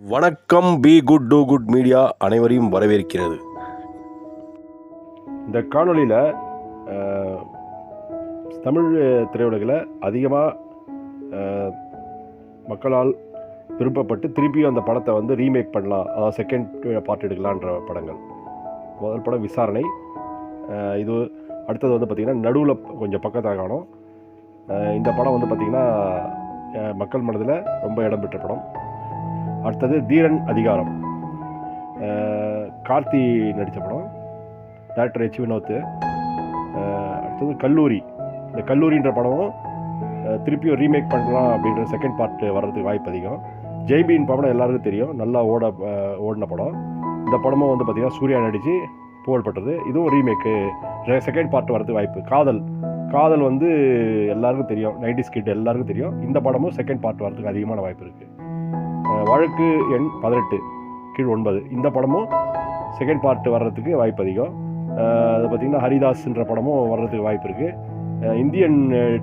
வணக்கம். Be good to good media அனைவரையும் வரவேற்கிறது. இந்த காணொலியில் தமிழ் திரையுலகில் அதிகமாக மக்களால் விருப்பப்பட்டு திருப்பியும் அந்த படத்தை வந்து ரீமேக் பண்ணலாம், அதாவது செகண்ட் பார்ட் எடுக்கலான்ற படங்கள். முதல் படம் விசாரணை. இது அடுத்தது வந்து பார்த்திங்கன்னா நடுவில் கொஞ்சம் பக்கத்தில் காணும். இந்த படம் வந்து பார்த்திங்கன்னா மக்கள் மனதில் ரொம்ப இடம் பெற்ற படம். அடுத்தது தீரன் அதிகாரம், கார்த்தி நடித்த படம், டைரக்டர் H. வினோத். அடுத்தது கல்லூரி. இந்த கல்லூரின்ற படமும் திருப்பியும் ரீமேக் பண்ணலாம் அப்படின்ற செகண்ட் பார்ட் வர்றதுக்கு வாய்ப்பு அதிகம். ஜெய்பீன் படம் எல்லாருக்கும் தெரியும், நல்லா ஓடின படம். இந்த படமும் வந்து பார்த்திங்கன்னா சூர்யா நடித்து புகழ்பெற்றது. இதுவும் ரீமேக்கு செகண்ட் பார்ட் வர்றதுக்கு வாய்ப்பு. காதல் வந்து எல்லாருக்கும் தெரியும், 90s கிட் எல்லாருக்கும் தெரியும். இந்த படமும் செகண்ட் பார்ட் வர்றதுக்கு அதிகமான வாய்ப்பு இருக்குது. வழக்கு எண் 18 கீழ் 9, இந்த படமும் செகண்ட் பார்ட் வர்றதுக்கு வாய்ப்பு அதிகம். அது பார்த்திங்கன்னா ஹரிதாஸ்ன்ற படமும் வர்றதுக்கு வாய்ப்பு இருக்குது. இந்தியன்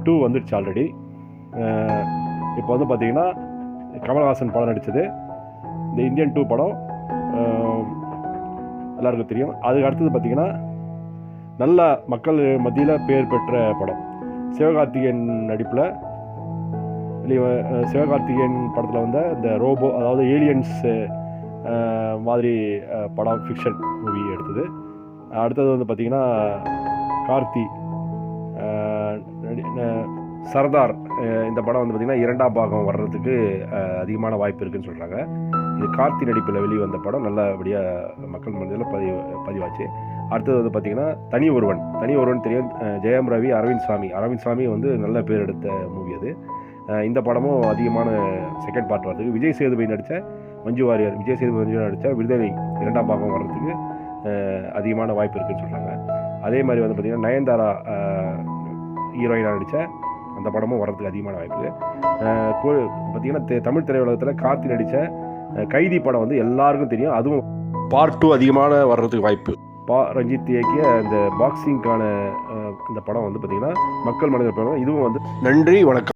2 வந்துடுச்சு ஆல்ரெடி. இப்போ வந்து பார்த்திங்கன்னா கமல்ஹாசன் படம் நடித்தது இந்த இந்தியன் 2 படம் எல்லாருக்கும் தெரியும். அதுக்கு அடுத்தது பார்த்திங்கன்னா நல்ல மக்கள் மத்தியில் பேர் பெற்ற படம் சிவகார்த்திகேயன் நடிப்பில். சிவகார்த்திகேயன் படத்தில் வந்த இந்த ரோபோ, அதாவது ஏலியன்ஸ் மாதிரி படம், ஃபிக்ஷன் மூவி எடுத்தது. அடுத்தது வந்து பார்த்திங்கன்னா கார்த்தி சர்தார். இந்த படம் வந்து பார்த்திங்கன்னா 2ஆம் பாகம் வர்றதுக்கு அதிகமான வாய்ப்பு இருக்குதுன்னு சொல்கிறாங்க. இது கார்த்தி நடிப்பில் வெளிவந்த படம், நல்லபடியாக மக்கள் மனதில் பதிவாச்சு. அடுத்தது வந்து பார்த்திங்கன்னா தனி ஒருவன் தெரியும், ஜெயம் ரவி, அரவிந்த் சாமி வந்து நல்ல பேர் எடுத்த மூவி அது. இந்த படமும் அதிகமான செகண்ட் பார்ட் வர்றதுக்கு. விஜய் சேதுபதி நடித்த மஞ்சு நடித்த விடுதலை 2ஆம் பாகம் வர்றதுக்கு அதிகமான வாய்ப்பு இருக்குதுன்னு சொல்கிறாங்க. அதே மாதிரி வந்து பார்த்திங்கன்னா நயன்தாரா ஹீரோயினாக நடித்த அந்த படமும் வர்றதுக்கு அதிகமான வாய்ப்பு. பார்த்திங்கன்னா தமிழ் திரையுலகத்தில் கார்த்தி நடித்த கைதி படம் வந்து எல்லாருக்கும் தெரியும், அதுவும் பார்ட் 2 அதிகமான வர்றதுக்கு வாய்ப்பு. ரஞ்சித் இயக்கிய இந்த பாக்ஸிங்கான இந்த படம் வந்து பார்த்திங்கன்னா மக்கள் மனதில். இதுவும் வந்து நன்றி, வணக்கம்.